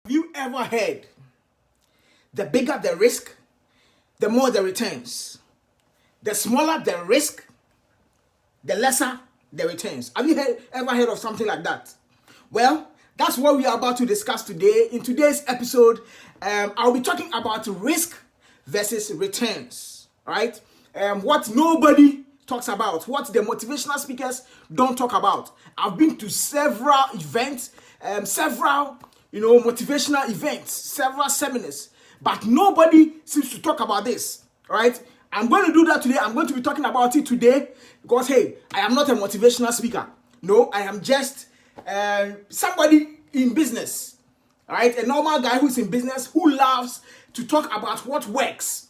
Have you ever heard the bigger the risk, the more the returns? The smaller the risk, the lesser the returns. Have you ever heard of something like that? Well, that's what we are about to discuss today. In today's episode, I'll be talking about risk versus returns, right? What nobody talks about, what the motivational speakers don't talk about. I've been to several events, several motivational events, several seminars, but nobody seems to talk about this, right? I'm going to do that today. I'm going to be talking about it today because, hey, I am not a motivational speaker. No, I am just somebody in business, right? A normal guy who's in business who loves to talk about what works.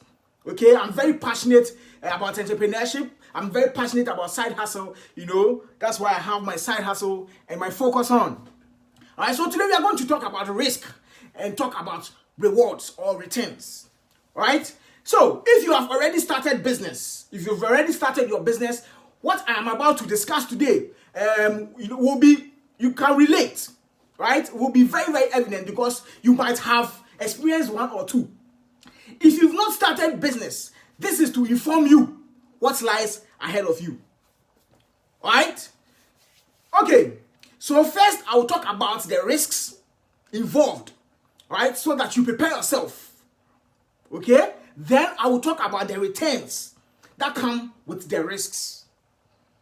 Okay, I'm very passionate about entrepreneurship. I'm very passionate about side hustle. That's why I have my side hustle and my focus on. All right, so today we are going to talk about risk and talk about rewards or returns. All right, so if you have already started business, if you've already started your business, what I am about to discuss today you can relate, right? It will be very, very evident because you might have experienced one or two. If you've not started business, this is to inform you what lies ahead of you. All right? Okay. So first, I will talk about the risks involved, right? So that you prepare yourself. Okay? Then I will talk about the returns that come with the risks.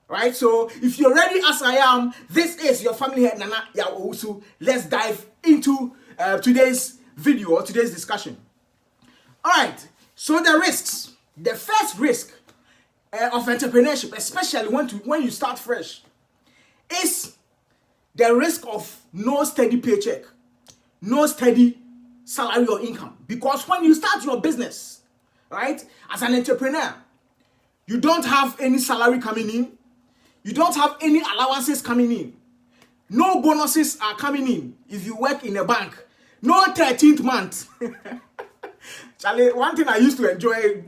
Right? So if you're ready as I am, this is your family head, Nana Yawusu. Let's dive into today's video or today's discussion. All right. So the risks. The first risk of entrepreneurship, especially when you start fresh, is the risk of no steady paycheck, no steady salary or income. Because when you start your business, right, as an entrepreneur, you don't have any salary coming in. You don't have any allowances coming in. No bonuses are coming in if you work in a bank. No 13th month. Charlie, one thing I used to enjoy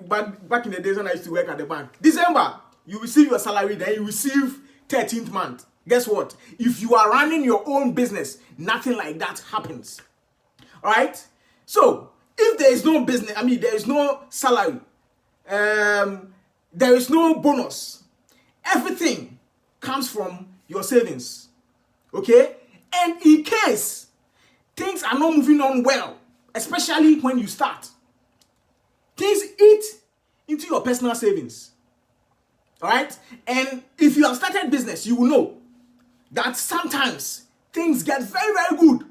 back in the days when I used to work at the bank. December, you receive your salary, then you receive 13th month. Guess what? If you are running your own business, nothing like that happens. All right? So, if there is no business, there is no salary, there is no bonus, everything comes from your savings. Okay? And in case things are not moving on well, especially when you start, things eat into your personal savings. All right? And if you have started business, you will know that sometimes things get very, very good.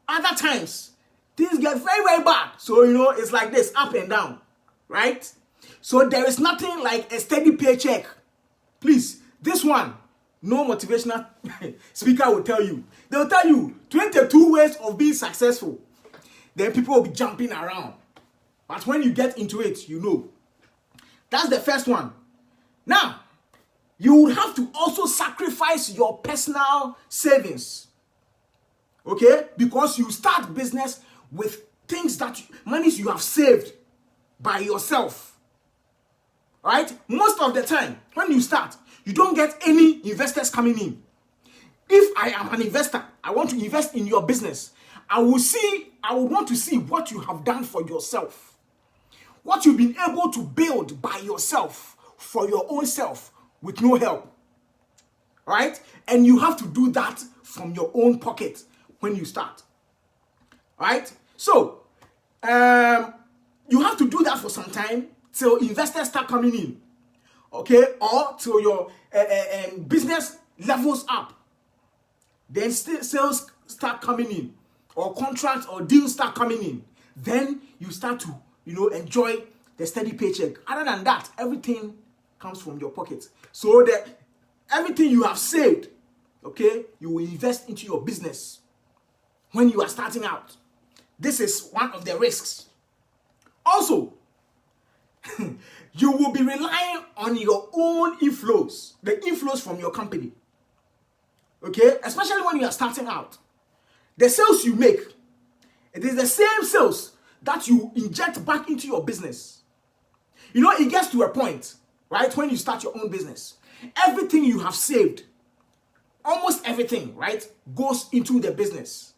Other times, things get very, very bad. So, it's like this, up and down. Right? So there is nothing like a steady paycheck. Please, this one, no motivational speaker will tell you. They will tell you 22 ways of being successful. Then people will be jumping around. But when you get into it, you know. That's the first one. Now, you would have to also sacrifice your personal savings. Okay? Because you start business with monies you have saved by yourself. Right? Most of the time, when you start, you don't get any investors coming in. If I am an investor, I want to invest in your business. I would want to see what you have done for yourself. What you've been able to build by yourself, for your own self, with no help. Right? And you have to do that from your own pocket when you start. Right? So, you have to do that for some time till investors start coming in. Okay? Or till your business levels up. Then sales start coming in. Or contracts or deals start coming in. Then you start to, enjoy the steady paycheck. Other than that, everything comes from your pocket. So that everything you have saved, okay, you will invest into your business when you are starting out. This is one of the risks. Also, you will be relying on your own inflows, the inflows from your company. Okay? Especially when you are starting out. The sales you make, it is the same sales that you inject back into your business. It gets to a point, right, when you start your own business. Everything you have saved, almost everything, right, goes into the business.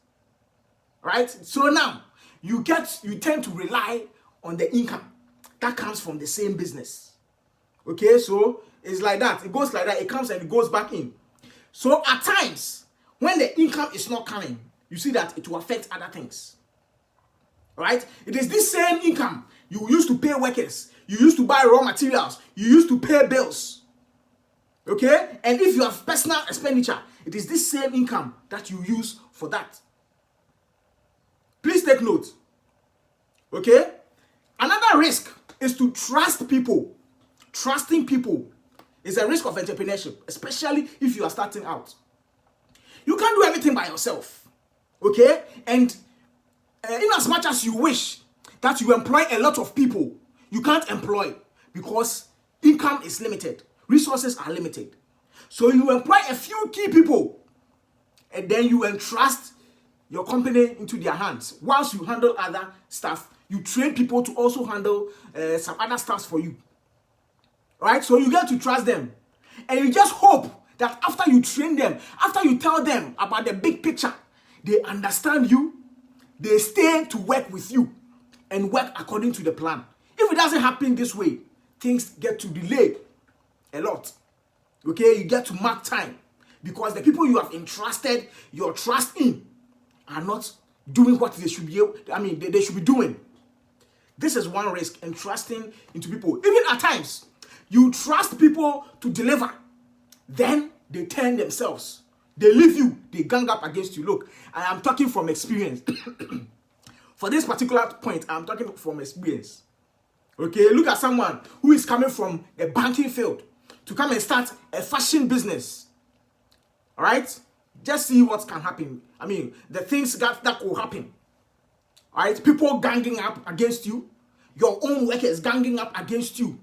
right? So now you tend to rely on the income that comes from the same business. Okay, so it's like that. It goes like that. It comes and it goes back in. So at times, when the income is not coming, you see that it will affect other things. Right? It is this same income you used to pay workers, you used to buy raw materials, you used to pay bills. Okay? And if you have personal expenditure, it is this same income that you use for that. Please take note. Okay? Another risk is to trust people. Trusting people is a risk of entrepreneurship, especially if you are starting out. You can't do everything by yourself. Okay? And in as much as you wish that you employ a lot of people, you can't employ because income is limited. Resources are limited. So you employ a few key people and then you entrust your company into their hands. Whilst you handle other stuff, you train people to also handle some other stuff for you. Right? So you get to trust them. And you just hope that after you train them, after you tell them about the big picture, they understand you, they stay to work with you and work according to the plan. If it doesn't happen this way, things get to delay a lot. Okay, you get to mark time because the people you have entrusted your trust in are not doing what they should be. They should be doing. This is one risk, entrusting into people. Even at times, you trust people to deliver, then they turn themselves. They leave you. They gang up against you. Look, I am talking from experience. For this particular point, I'm talking from experience. Okay, look at someone who is coming from the banking field to come and start a fashion business. All right? Just see what can happen. The things that will happen. All right? People ganging up against you. Your own workers ganging up against you.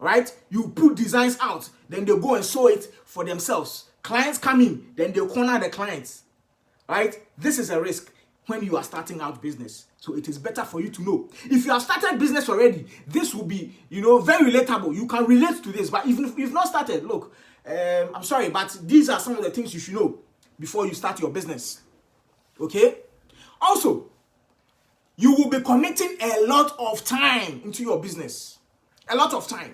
All right? You put designs out, then they go and sew it for themselves. Clients come in, then they corner the clients. Right? This is a risk when you are starting out business. So it is better for you to know. If you have started business already, this will be, very relatable. You can relate to this. But if you've not started, look, I'm sorry, but these are some of the things you should know before you start your business. Okay? Also, you will be committing a lot of time into your business. A lot of time.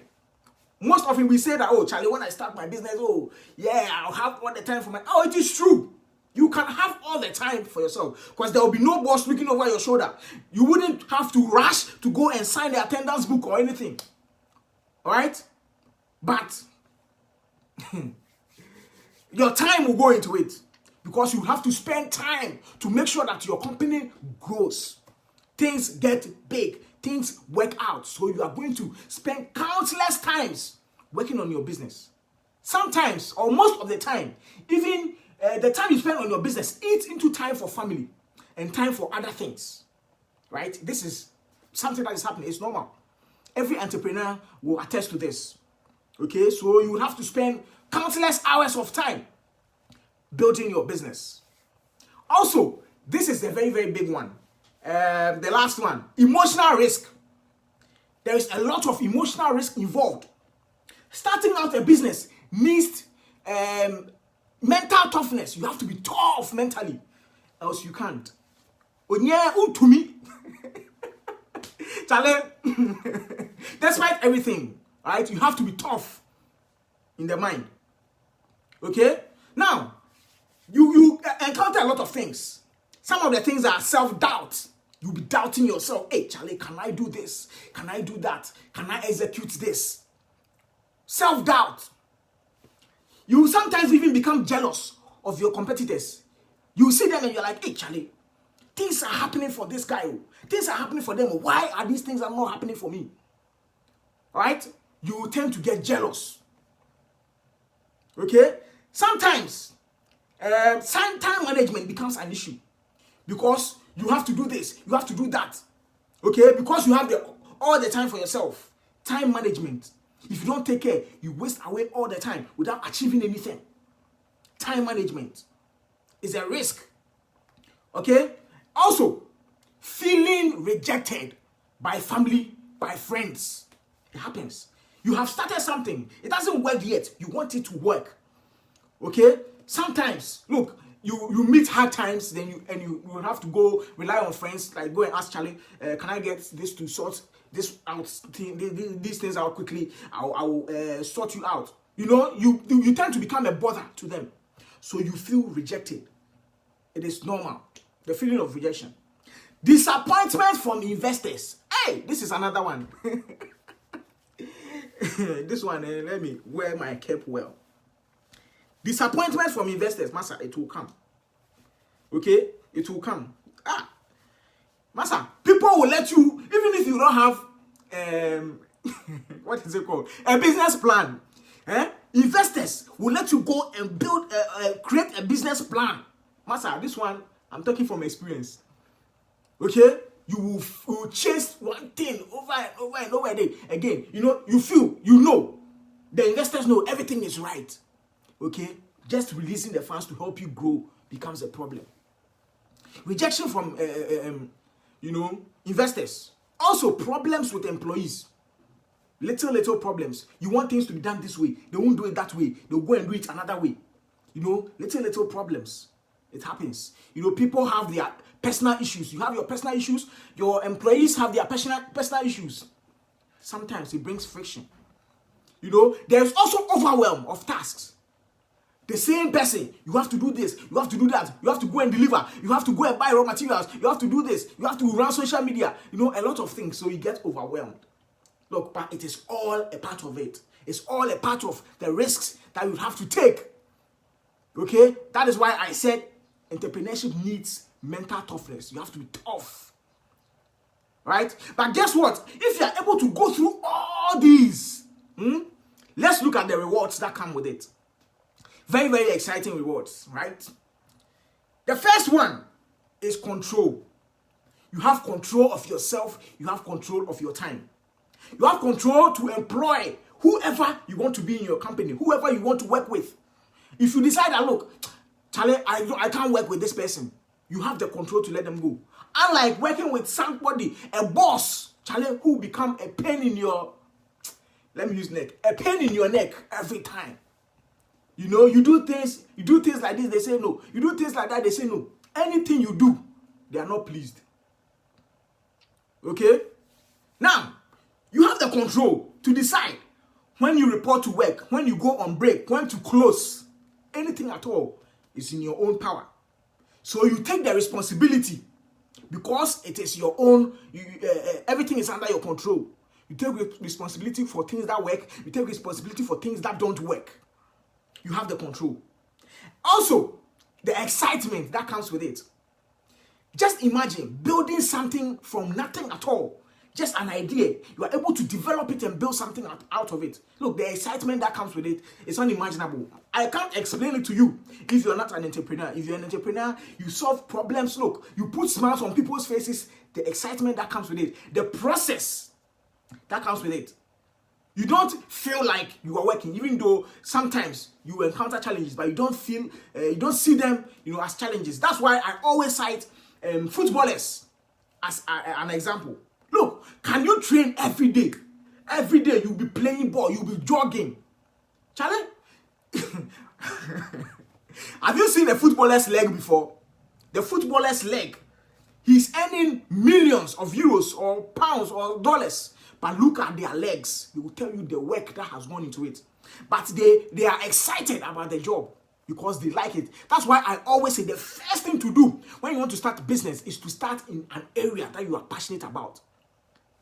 Most often we say that, oh, Charlie, when I start my business, I'll have all the time for it is true. You can have all the time for yourself because there will be no boss looking over your shoulder. You wouldn't have to rush to go and sign the attendance book or anything. All right? But your time will go into it because you have to spend time to make sure that your company grows. Things get big. Things work out. So you are going to spend countless times working on your business. Sometimes, or most of the time, even the time you spend on your business eats into time for family and time for other things. Right? This is something that is happening. It's normal. Every entrepreneur will attest to this. Okay? So you will have to spend countless hours of time building your business. Also, this is a very, very big one. The last one, emotional risk. There is a lot of emotional risk involved. Starting out a business needs mental toughness. You have to be tough mentally, else you can't. To me, despite everything, right? You have to be tough in the mind. Okay? Now, you encounter a lot of things. Some of the things are self-doubt. You'll be doubting yourself. Hey, Charlie, can I do this? Can I do that? Can I execute this? Self-doubt. You sometimes even become jealous of your competitors. You see them and you're like, hey, Charlie, things are happening for this guy. Things are happening for them. Why are these things not happening for me? All right? You tend to get jealous. Okay? Sometimes, time management becomes an issue. Because you have to do this, you have to do that. Okay? Because you have all the time for yourself. Time management. If you don't take care, you waste away all the time without achieving anything. Time management is a risk. Okay? Also, feeling rejected by family, by friends. It happens. You have started something. It doesn't work yet. You want it to work. Okay? Sometimes, look, you meet hard times, then you will have to go rely on friends, like go and ask Charlie, can I get this to sort this out, these things out quickly? I'll sort you out. You know, you tend to become a bother to them, so you feel rejected. It is normal, the feeling of rejection. Disappointment from investors. Hey, this is another one. This one, let me wear my cap well. Disappointment from investors, Massa, it will come. Okay, it will come. Massa, people will let you, even if you don't have what is it called? A business plan. Investors will let you go and build, create a business plan. Massa, this one, I'm talking from experience. Okay? You will chase one thing over and over and over again. You know, you know. The investors know everything is right. Okay? Just releasing the funds to help you grow becomes a problem. Rejection from, investors. Also, problems with employees. Little problems. You want things to be done this way. They won't do it that way. They'll go and do it another way. You know, little problems. It happens. You know, people have their personal issues. You have your personal issues. Your employees have their personal issues. Sometimes it brings friction. You know, there's also overwhelm of tasks. The same person, you have to do this, you have to do that, you have to go and deliver, you have to go and buy raw materials, you have to do this, you have to run social media, you know, a lot of things. So you get overwhelmed. Look, but it is all a part of it. It's all a part of the risks that you have to take. Okay? That is why I said entrepreneurship needs mental toughness. You have to be tough. Right? But guess what? If you are able to go through all these, let's look at the rewards that come with it. Very, very exciting rewards, right? The first one is control. You have control of yourself. You have control of your time. You have control to employ whoever you want to be in your company, whoever you want to work with. If you decide that, look, Charlie, I can't work with this person, you have the control to let them go. Unlike working with somebody, a boss, Charlie, who become a pain in your, let me use neck, a pain in your neck every time. You know, you do things like this, they say no. You do things like that, they say no. Anything you do, they are not pleased. Okay? Now, you have the control to decide when you report to work, when you go on break, when to close. Anything at all is in your own power. So you take the responsibility because it is your own, everything is under your control. You take responsibility for things that work. You take responsibility for things that don't work. You have the control. Also, the excitement that comes with it. Just imagine building something from nothing at all. Just an idea. You are able to develop it and build something out of it. Look, the excitement that comes with it is unimaginable. I can't explain it to you if you're not an entrepreneur. If you're an entrepreneur, you solve problems. Look, you put smiles on people's faces. The excitement that comes with it. The process that comes with it. You don't feel like you are working, even though sometimes you encounter challenges, but you don't see them, as challenges. That's why I always cite footballers as an example. Look, can you train every day? Every day you'll be playing ball, you'll be jogging. Charlie? Have you seen a footballer's leg before? The footballer's leg, he's earning millions of euros or pounds or dollars. But look at their legs. They will tell you the work that has gone into it. But they are excited about the job because they like it. That's why I always say the first thing to do when you want to start a business is to start in an area that you are passionate about.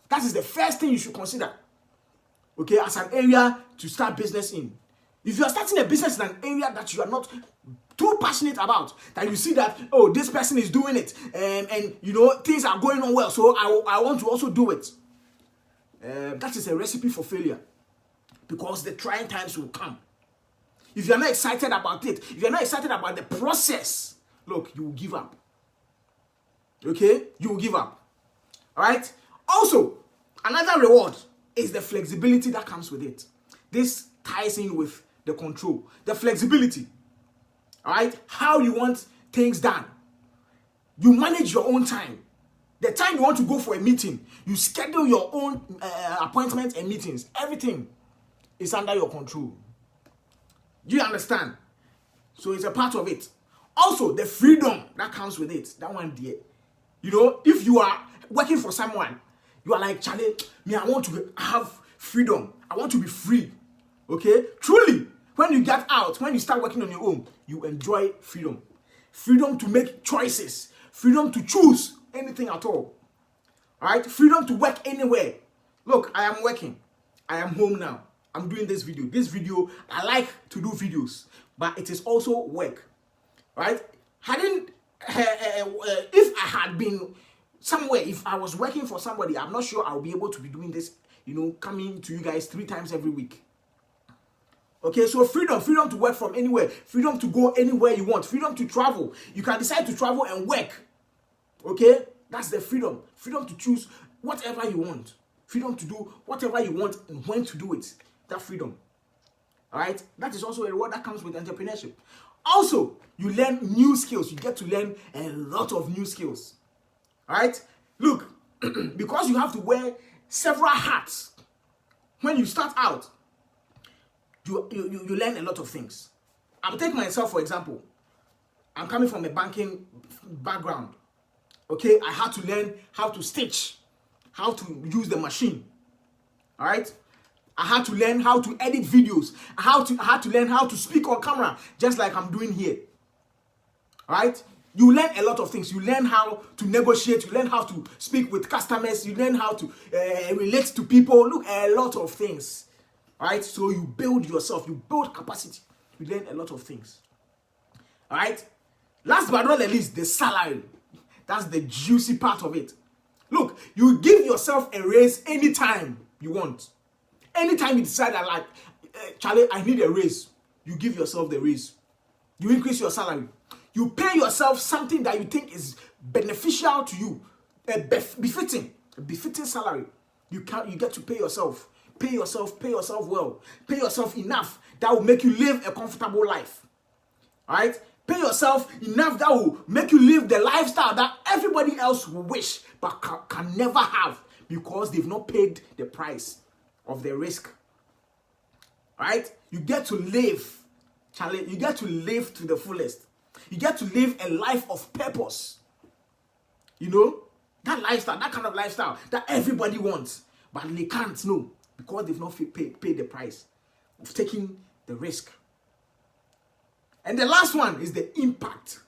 That is the first thing you should consider. Okay, as an area to start business in. If you are starting a business in an area that you are not too passionate about, that you see that, oh, this person is doing it, and things are going on well, so I want to also do it. That is a recipe for failure because the trying times will come. If you're not excited about it, if you're not excited about the process, look, you will give up. Okay? You will give up. All right? Also, another reward is the flexibility that comes with it. This ties in with the control. The flexibility. All right? How you want things done. You manage your own time. The time you want to go for a meeting, you schedule your own appointments and meetings. Everything is under your control. Do you understand? So it's a part of it. Also, the freedom that comes with it. That one there. You know, if you are working for someone, you are like, Charlie, me, I want to have freedom. I want to be free. Okay? Truly, when you get out, when you start working on your own, you enjoy freedom. Freedom to make choices. Freedom to choose anything at all. Alright? Freedom to work anywhere. Look, I am working. I am home now. I'm doing this video. This video, I like to do videos, but it is also work. Right? If I had been somewhere, if I was working for somebody, I'm not sure I'll be able to be doing this, you know, coming to you guys 3 times every week. Okay, so freedom to work from anywhere, freedom to go anywhere you want, freedom to travel. You can decide to travel and work. Okay, that's the freedom to choose whatever you want, freedom to do whatever you want and when to do it. That freedom. All right, that is also a reward that comes with entrepreneurship. Also, you learn new skills. You get to learn a lot of new skills. All right, look, because you have to wear several hats when you start out. You learn a lot of things. I'll take myself for example. I'm coming from a banking background. Okay, I had to learn how to stitch, how to use the machine. All right, I had to learn how to edit videos. I had to learn how to speak on camera, just like I'm doing here. All right, you learn a lot of things. You learn how to negotiate. You learn how to speak with customers. You learn how to relate to people. Look, a lot of things. Alright, so you build yourself, you build capacity, you learn a lot of things. Alright, last but not least, the salary. That's the juicy part of it. Look, you give yourself a raise anytime you want. Anytime you decide that, like, Charlie, I need a raise, you give yourself the raise. You increase your salary. You pay yourself something that you think is beneficial to you, a befitting salary. You get to pay yourself. Pay yourself well. Pay yourself enough that will make you live a comfortable life. Alright? Pay yourself enough that will make you live the lifestyle that everybody else will wish but can never have because they've not paid the price of the risk. Alright? You get to live, Charlie. You get to live to the fullest. You get to live a life of purpose. You know? That lifestyle, that kind of lifestyle that everybody wants, but they can't know. Because they've not paid the price of taking the risk. And the last one is the impact.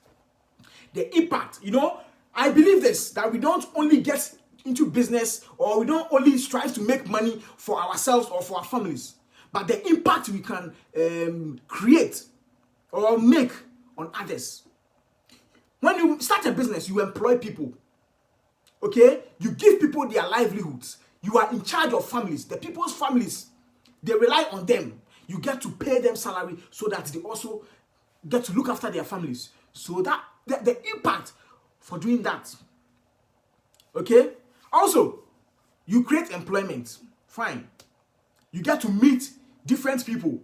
The impact, you know, I believe this, that we don't only get into business or we don't only strive to make money for ourselves or for our families, but the impact we can create or make on others. When you start a business, you employ people. Okay? You give people their livelihoods. You are in charge of families. The people's families, they rely on them. You get to pay them salary so that they also get to look after their families. So that the impact for doing that. Okay? Also, you create employment. Fine. You get to meet different people.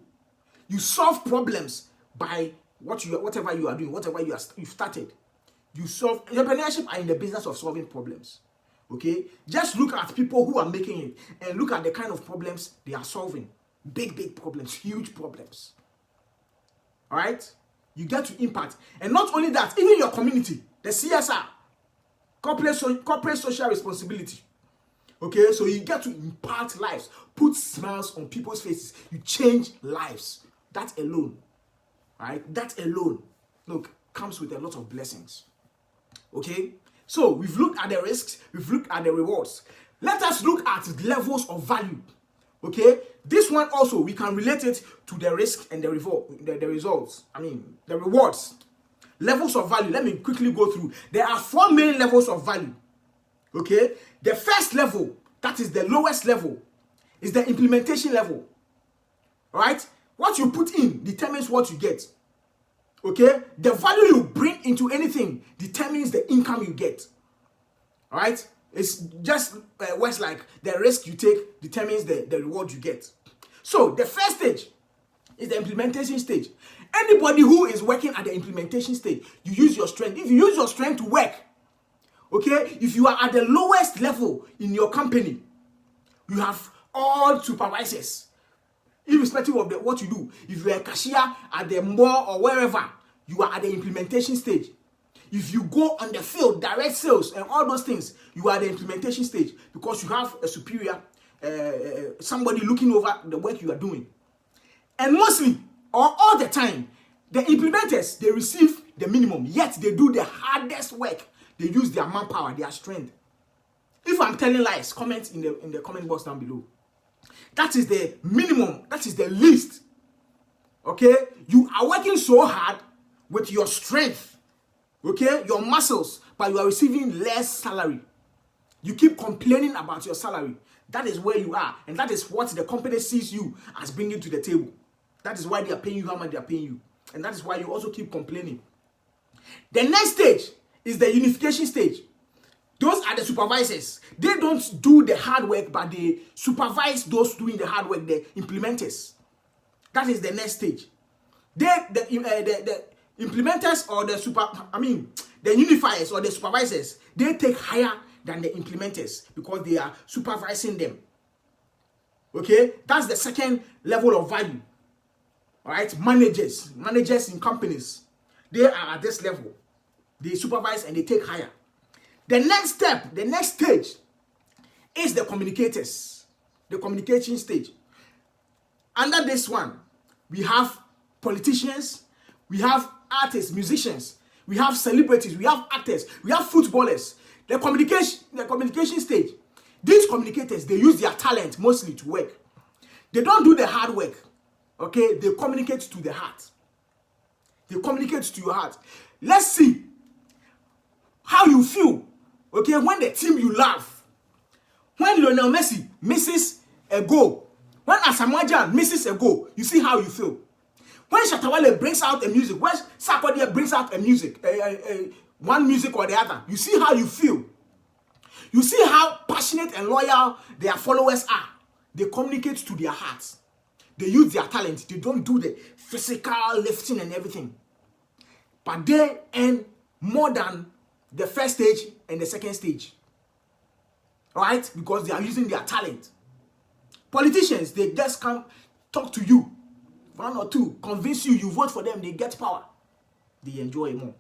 You solve problems by whatever you are doing, whatever you've started. You solve. Entrepreneurship are in the business of solving problems. Okay, just look at people who are making it and look at the kind of problems they are solving. Big problems, huge problems. All right, you get to impact, and not only that, even your community, the CSR, corporate social responsibility. Okay, so you get to impart lives, put smiles on people's faces. You change lives. That alone, all right, that alone, look, comes with a lot of blessings. Okay. So, we've looked at the risks, we've looked at the rewards. Let us look at levels of value. Okay? This one also, we can relate it to the risk and the results. The rewards. Levels of value. Let me quickly go through. There are 4 main levels of value. Okay? The first level, that is the lowest level, is the implementation level. Alright? What you put in determines what you get. Okay, the value you bring into anything determines the income you get. All right, it's just words like the risk you take determines the reward you get. So the first stage is the implementation stage. Anybody who is working at the implementation stage, you use your strength. If you use your strength to work, okay, if you are at the lowest level in your company, you have all supervisors. Irrespective of what you do, if you're a cashier at the mall or wherever, you are at the implementation stage. If you go on the field, direct sales and all those things, you are at the implementation stage because you have a superior, somebody looking over the work you are doing. And mostly, or all the time, the implementers, they receive the minimum, yet they do the hardest work. They use their manpower, their strength. If I'm telling lies, comment in the comment box down below. That is the minimum, that is the least. Okay? You are working so hard with your strength, okay, your muscles, but you are receiving less salary. You keep complaining about your salary. That is where you are, and that is what the company sees you as bringing to the table. That is why they are paying you how much they are paying you, and that is why you also keep complaining. The next stage is the unification stage. Those are the supervisors. They don't do the hard work, but they supervise those doing the hard work, the implementers. That is the next stage. The implementers or the unifiers or the supervisors, they take higher than the implementers because they are supervising them. Okay, that's the second level of value. All right, managers in companies, they are at this level. They supervise and they take higher. The next step, the next stage is the communicators, the communication stage. Under this one, we have politicians, we have artists, musicians, we have celebrities, we have actors, we have footballers. The communication stage. These communicators, they use their talent mostly to work. They don't do the hard work. Okay, they communicate to the heart. They communicate to your heart. Let's see how you feel. Okay, when the team you love, when Lionel Messi misses a goal, when Asamoah Gyan misses a goal, you see how you feel. When Shatawale brings out a music, when Sarkodie brings out a music, one music or the other, you see how you feel. You see how passionate and loyal their followers are. They communicate to their hearts. They use their talent. They don't do the physical lifting and everything. But they earn more than the first stage and the second stage. Alright? Because they are using their talent. Politicians, they just come talk to you. One or two, convince you, you vote for them, they get power. They enjoy more.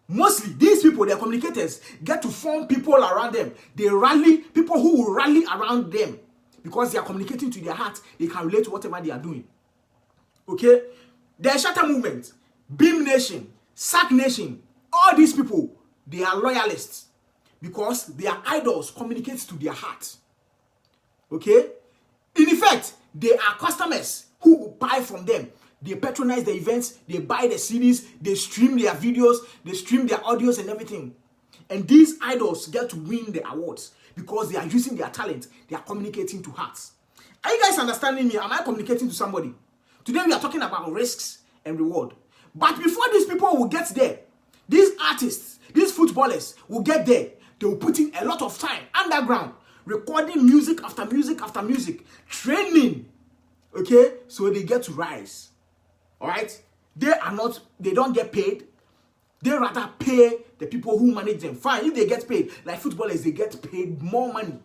Mostly, these people, their communicators, get to form people around them. They rally, people who will rally around them. Because they are communicating to their heart, they can relate to whatever they are doing. Okay? The Shatter Movement, Beam Nation, Sack Nation, all these people, they are loyalists. Because their idols communicate to their heart. Okay? In effect, they are customers who buy from them. They patronize the events, they buy the CDs, they stream their videos, they stream their audios and everything. And these idols get to win the awards because they are using their talent. They are communicating to hearts. Are you guys understanding me? Am I communicating to somebody? Today we are talking about risks and reward. But before these people will get there, these artists, these footballers will get there. They will put in a lot of time underground, recording music after music after music, training. Okay, so they get to rise. All right, they don't get paid. They rather pay the people who manage them. Fine, if they get paid, like footballers, they get paid more money.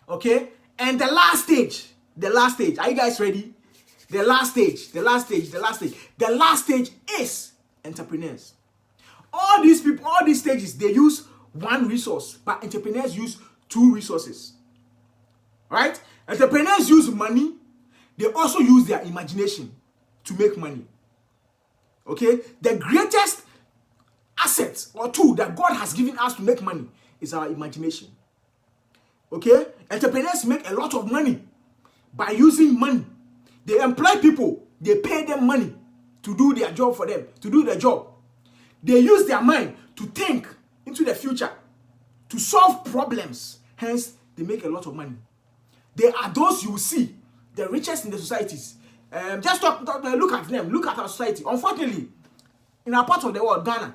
Okay, and the last stage. Are you guys ready? The last stage is entrepreneurs. All these people, all these stages, they use one resource, but entrepreneurs use two resources. Right? Entrepreneurs use money. They also use their imagination to make money. Okay? The greatest asset or tool that God has given us to make money is our imagination. Okay? Entrepreneurs make a lot of money by using money. They employ people. They pay them money to do their job for them, to do their job. They use their mind to think into the future, to solve problems. Hence, they make a lot of money. They are those you will see, the richest in the societies. Just look at them. Look at our society. Unfortunately, in our part of the world, Ghana,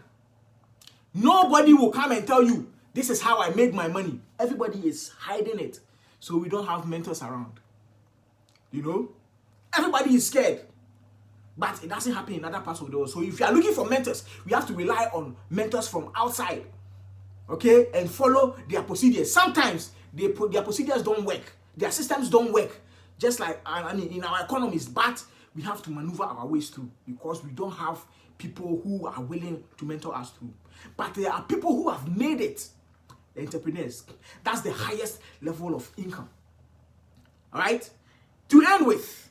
nobody will come and tell you, this is how I make my money. Everybody is hiding it. So we don't have mentors around. You know? Everybody is scared. But it doesn't happen in other parts of the world. So if you are looking for mentors, we have to rely on mentors from outside. Okay? And follow their procedures. Sometimes their procedures don't work. Their systems don't work. Just like in our economies. But we have to maneuver our ways through because we don't have people who are willing to mentor us through. But there are people who have made it, the entrepreneurs. That's the highest level of income. All right? To end with,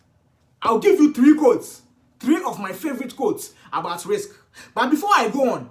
I'll give you 3 quotes. 3 of my favorite quotes about risk. But before I go on,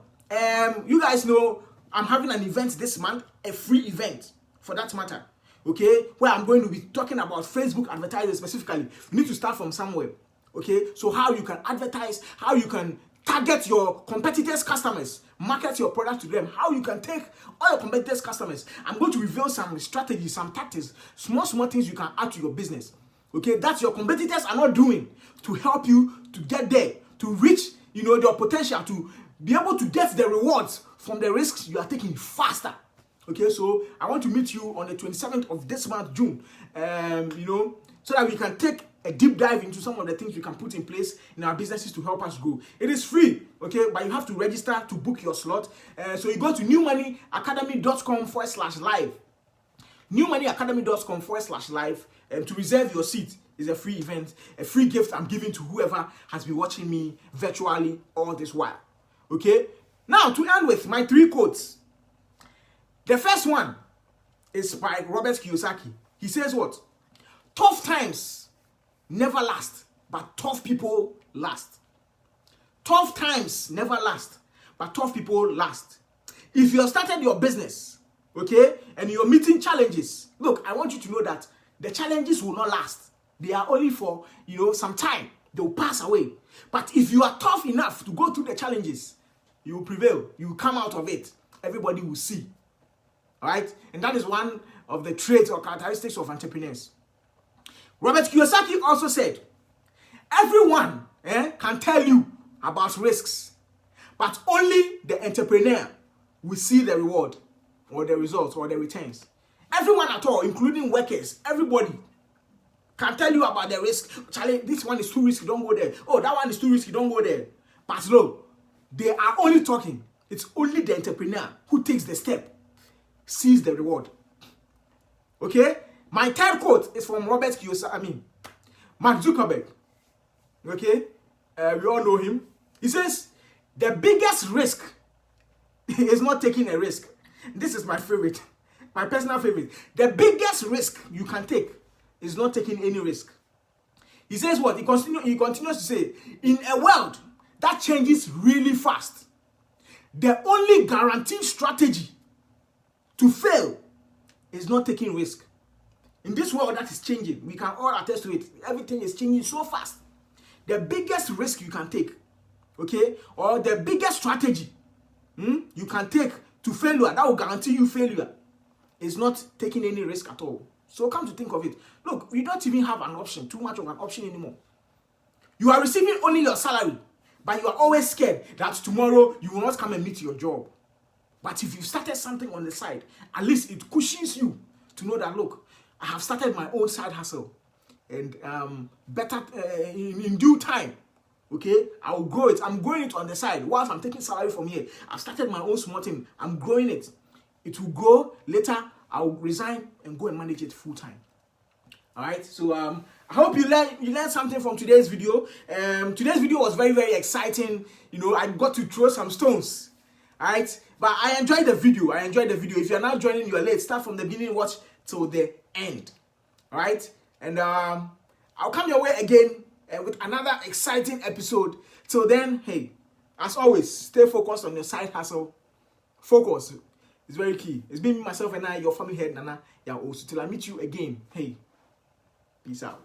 you guys know I'm having an event this month, a free event for that matter. Okay? Where I'm going to be talking about Facebook advertising specifically. You need to start from somewhere. Okay? So how you can advertise, how you can target your competitors' customers, market your product to them, how you can take all your competitors' customers. I'm going to reveal some strategies, some tactics, small things you can add to your business. Okay, that your competitors are not doing to help you to get there, to reach, your potential, to be able to get the rewards from the risks you are taking faster. Okay, so I want to meet you on the 27th of this month, June, so that we can take a deep dive into some of the things we can put in place in our businesses to help us grow. It is free, okay, but you have to register to book your slot. So you go to newmoneyacademy.com/live. newmoneyacademy.com/live to reserve your seat. Is a free event, a free gift I'm giving to whoever has been watching me virtually all this while. Okay? Now, to end with my 3 quotes. The first one is by Robert Kiyosaki. He says what? Tough times never last, but tough people last. Tough times never last, but tough people last. If you have started your business, okay, and you're meeting challenges, look, I want you to know that the challenges will not last. They are only for, some time. They will pass away. But if you are tough enough to go through the challenges, you will prevail. You will come out of it. Everybody will see. All right? And that is one of the traits or characteristics of entrepreneurs. Robert Kiyosaki also said, everyone can tell you about risks, but only the entrepreneur will see the reward or the results or the returns. Everyone at all, including workers, everybody can tell you about the risk. Charlie, this one is too risky, don't go there. Oh, that one is too risky, don't go there. But look, they are only talking. It's only the entrepreneur who takes the step, sees the reward. Okay? My 3rd quote is from Robert Kiyosaki, Mark Zuckerberg. Okay? We all know him. He says, the biggest risk is not taking a risk. This is my favorite, my personal favorite. The biggest risk you can take is not taking any risk. He says what? He continues to say, in a world that changes really fast, the only guaranteed strategy to fail is not taking risk. In this world that is changing, we can all attest to it. Everything is changing so fast. The biggest risk you can take, okay, or the biggest strategy you can take to failure, that will guarantee you failure, is not taking any risk at all. So come to think of it, look, we don't even have an option, too much of an option anymore. You are receiving only your salary, but you are always scared that tomorrow you will not come and meet your job. But if you've started something on the side, at least it cushions you to know that, look, I have started my own side hustle. And in due time, okay, I will grow it. I'm growing it on the side. Whilst I'm taking salary from here, I've started my own small thing. I'm growing it. It will grow. Later, I'll resign and go and manage it full time. All right. So I hope you learned something from today's video. Today's video was very, very exciting. I got to throw some stones. All right. But I enjoyed the video. If you're now joining, you're late. Start from the beginning. Watch till the end. All right. And I'll come your way again with another exciting episode. Till then, hey, as always, stay focused on your side hustle. Focus. It's very key. It's been me, myself, and I, your family head, Nana Yawusu. Till I meet you again. Hey, peace out.